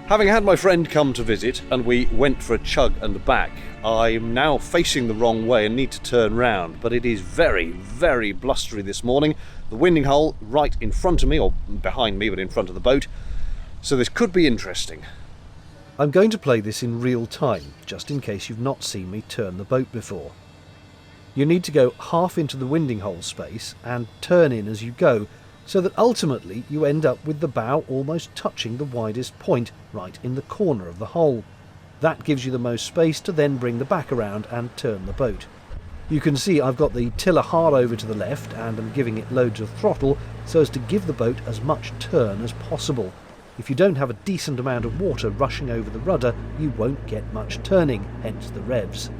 Having had my friend come to visit and we went for a chug and back, I'm now facing the wrong way and need to turn round, but it is very, very blustery this morning. The winding hole right in front of me, or behind me but in front of the boat, so this could be interesting. I'm going to play this in real time, just in case you've not seen me turn the boat before. You need to go half into the winding hole space and turn in as you go, so that ultimately you end up with the bow almost touching the widest point right in the corner of the hole. That gives you the most space to then bring the back around and turn the boat. You can see I've got the tiller hard over to the left and I'm giving it loads of throttle so as to give the boat as much turn as possible. If you don't have a decent amount of water rushing over the rudder, you won't get much turning, hence the revs.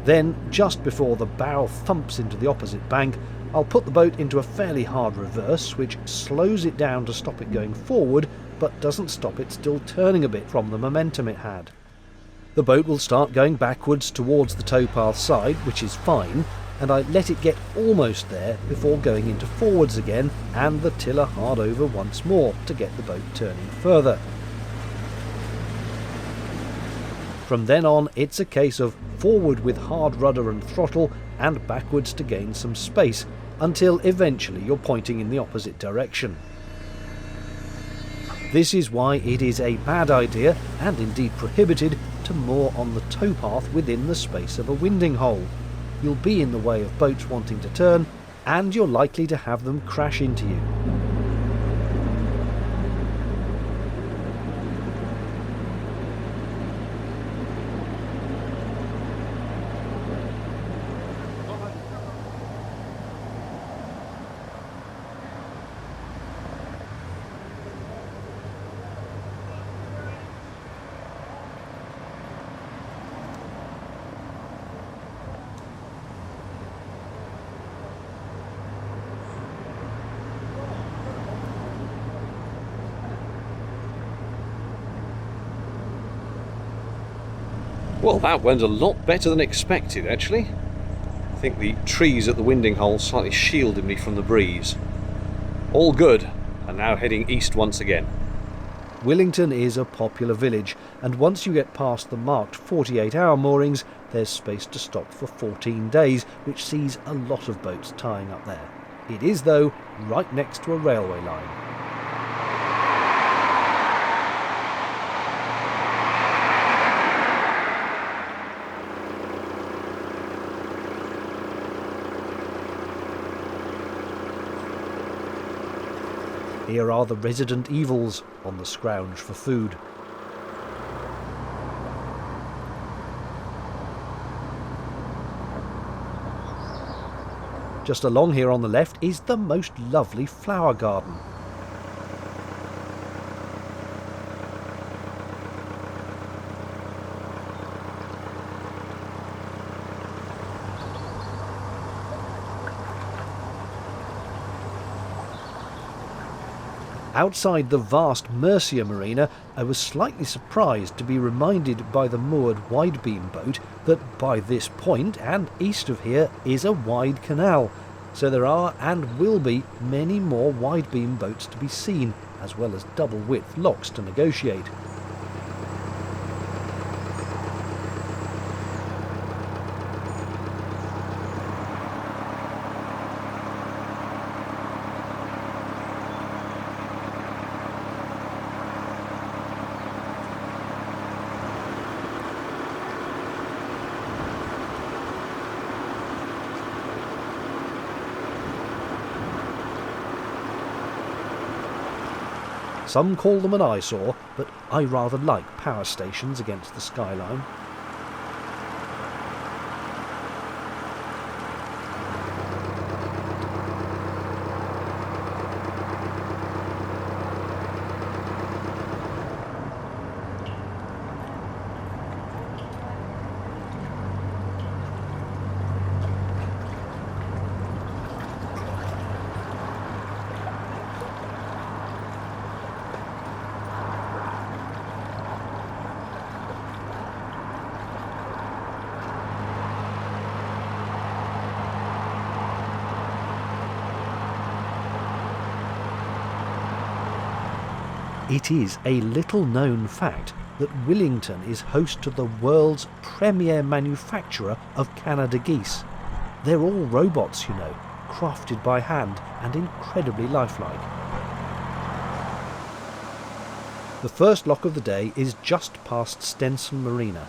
Then, just before the bow thumps into the opposite bank, I'll put the boat into a fairly hard reverse, which slows it down to stop it going forward, but doesn't stop it still turning a bit from the momentum it had. The boat will start going backwards towards the towpath side, which is fine, and I let it get almost there before going into forwards again and the tiller hard over once more to get the boat turning further. From then on, it's a case of forward with hard rudder and throttle and backwards to gain some space, until eventually you're pointing in the opposite direction. This is why it is a bad idea, and indeed prohibited, to moor on the towpath within the space of a winding hole. You'll be in the way of boats wanting to turn, and you're likely to have them crash into you. Well, that went a lot better than expected, actually. I think the trees at the winding hole slightly shielded me from the breeze. All good, and now heading east once again. Willington is a popular village, and once you get past the marked 48-hour moorings, there's space to stop for 14 days, which sees a lot of boats tying up there. It is, though, right next to a railway line. Here are the resident evils on the scrounge for food. Just along here on the left is the most lovely flower garden. Outside the vast Mercia Marina, I was slightly surprised to be reminded by the moored wide-beam boat that by this point and east of here is a wide canal, so there are and will be many more wide-beam boats to be seen, as well as double-width locks to negotiate. Some call them an eyesore, but I rather like power stations against the skyline. It is a little-known fact that Willington is host to the world's premier manufacturer of Canada geese. They're all robots, you know, crafted by hand and incredibly lifelike. The first lock of the day is just past Stenson Marina.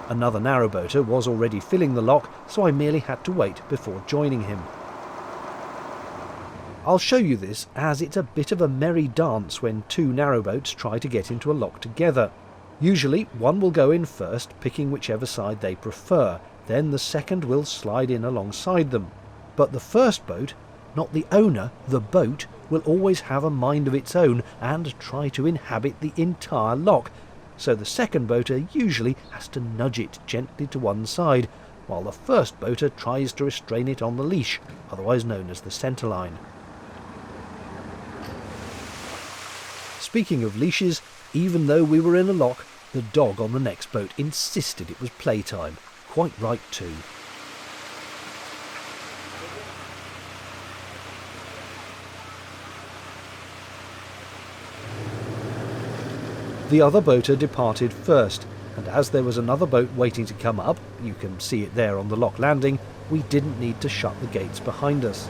Another narrowboater was already filling the lock, so I merely had to wait before joining him. I'll show you this, as it's a bit of a merry dance when two narrowboats try to get into a lock together. Usually one will go in first, picking whichever side they prefer, then the second will slide in alongside them. But the first boat, not the owner, the boat, will always have a mind of its own and try to inhabit the entire lock, so the second boater usually has to nudge it gently to one side, while the first boater tries to restrain it on the leash, otherwise known as the centerline. Speaking of leashes, even though we were in a lock, the dog on the next boat insisted it was playtime. Quite right too. The other boater departed first, and as there was another boat waiting to come up, you can see it there on the lock landing, we didn't need to shut the gates behind us.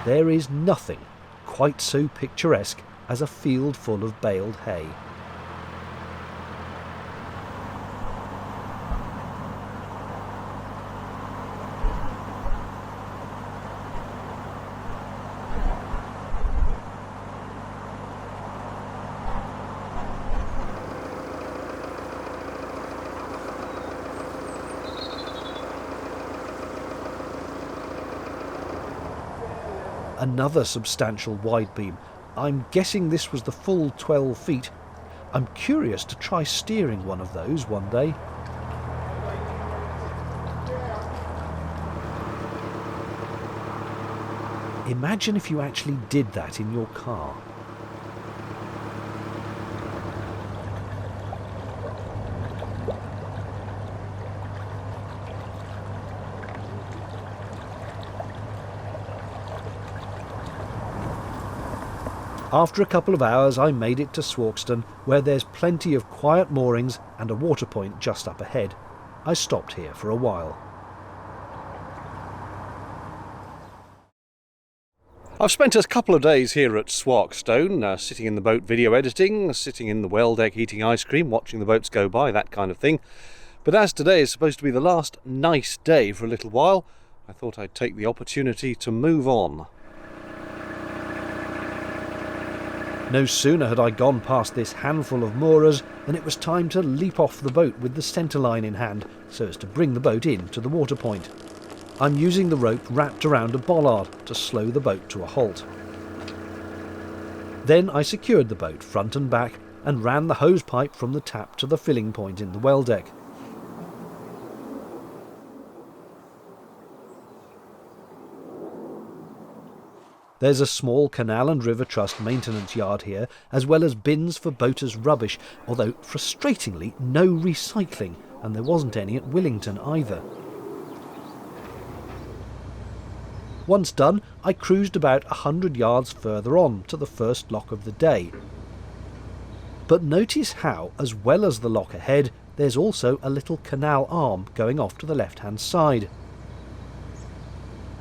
There is nothing quite so picturesque as a field full of baled hay. Another substantial wide beam. I'm guessing this was the full 12 feet. I'm curious to try steering one of those one day. Imagine if you actually did that in your car. After a couple of hours I made it to Swarkston, where there's plenty of quiet moorings and a water point just up ahead. I stopped here for a while. I've spent a couple of days here at Swarkstone, sitting in the boat video editing, sitting in the well deck eating ice cream, watching the boats go by, that kind of thing. But as today is supposed to be the last nice day for a little while, I thought I'd take the opportunity to move on. No sooner had I gone past this handful of moorers than it was time to leap off the boat with the centerline in hand, so as to bring the boat in to the water point. I'm using the rope wrapped around a bollard to slow the boat to a halt. Then I secured the boat front and back and ran the hose pipe from the tap to the filling point in the well deck. There's a small Canal and River Trust maintenance yard here, as well as bins for boaters' rubbish, although frustratingly no recycling, and there wasn't any at Willington either. Once done, I cruised about 100 yards further on to the first lock of the day. But notice how, as well as the lock ahead, there's also a little canal arm going off to the left-hand side.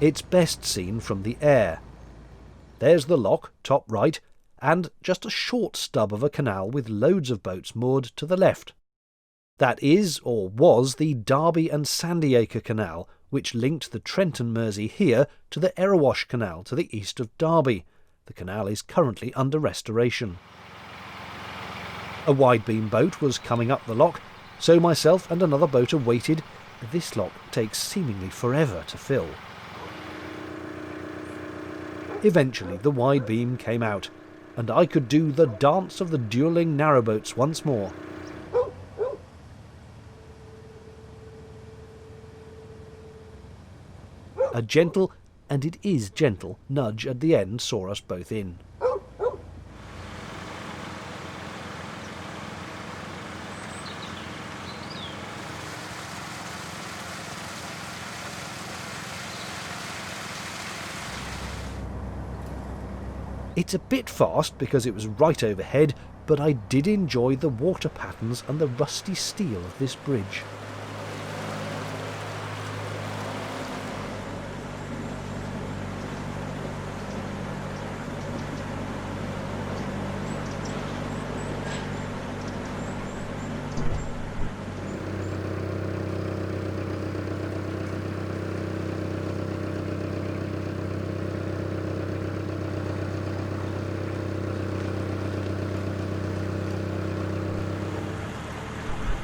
It's best seen from the air. There's the lock, top right, and just a short stub of a canal with loads of boats moored to the left. That is, or was, the Derby and Sandyacre Canal, which linked the Trent and Mersey here to the Erewash Canal to the east of Derby. The canal is currently under restoration. A wide-beam boat was coming up the lock, so myself and another boater waited. This lock takes seemingly forever to fill. Eventually the wide beam came out, and I could do the dance of the duelling narrowboats once more. A gentle, and it is gentle, nudge at the end saw us both in. It's a bit fast because it was right overhead, but I did enjoy the water patterns and the rusty steel of this bridge.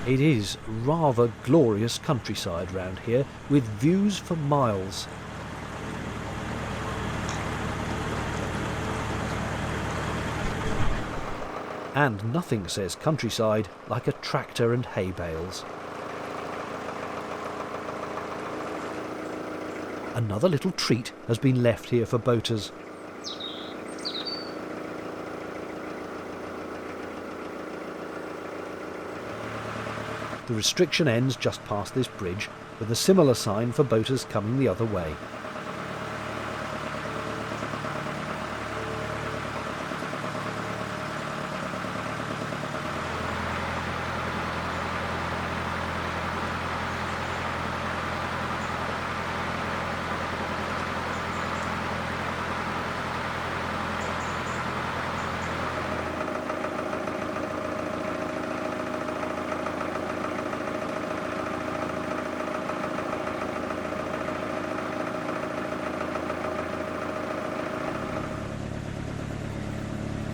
It is rather glorious countryside round here, with views for miles. And nothing says countryside like a tractor and hay bales. Another little treat has been left here for boaters. The restriction ends just past this bridge, with a similar sign for boaters coming the other way.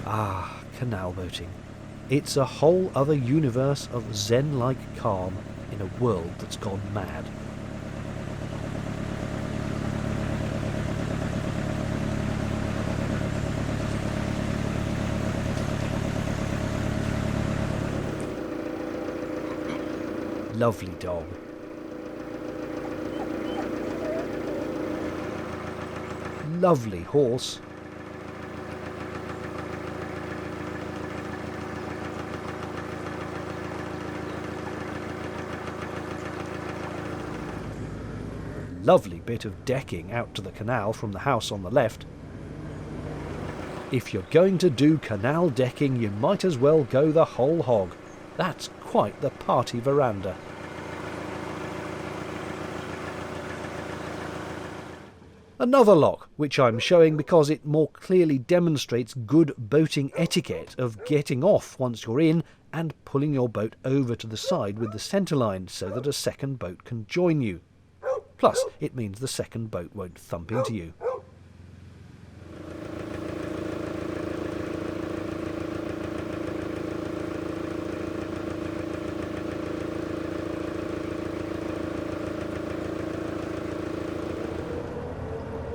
Ah, canal boating. It's a whole other universe of zen-like calm in a world that's gone mad. Lovely dog. Lovely horse. Lovely bit of decking out to the canal from the house on the left. If you're going to do canal decking, you might as well go the whole hog. That's quite the party veranda. Another lock, which I'm showing because it more clearly demonstrates good boating etiquette of getting off once you're in and pulling your boat over to the side with the centreline so that a second boat can join you. Plus, it means the second boat won't thump into you.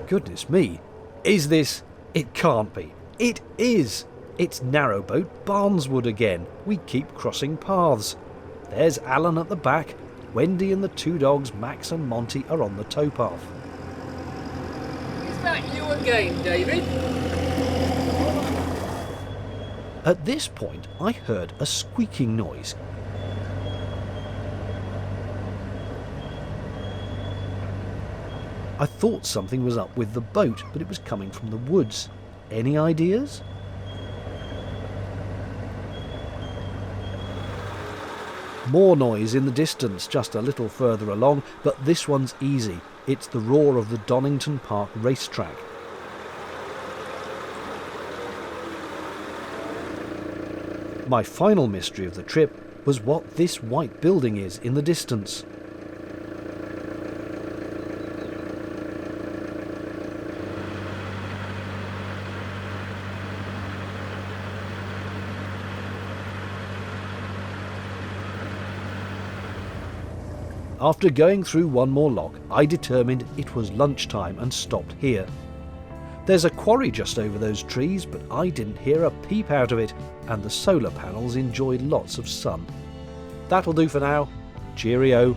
Goodness me, is this? It can't be. It is! It's narrowboat Barneswood again. We keep crossing paths. There's Alan at the back. Wendy and the two dogs, Max and Monty, are on the towpath. Is that you again, David? At this point, I heard a squeaking noise. I thought something was up with the boat, but it was coming from the woods. Any ideas? More noise in the distance, just a little further along, but this one's easy. It's the roar of the Donington Park racetrack. My final mystery of the trip was what this white building is in the distance. After going through one more lock, I determined it was lunchtime and stopped here. There's a quarry just over those trees, but I didn't hear a peep out of it, and the solar panels enjoyed lots of sun. That'll do for now. Cheerio.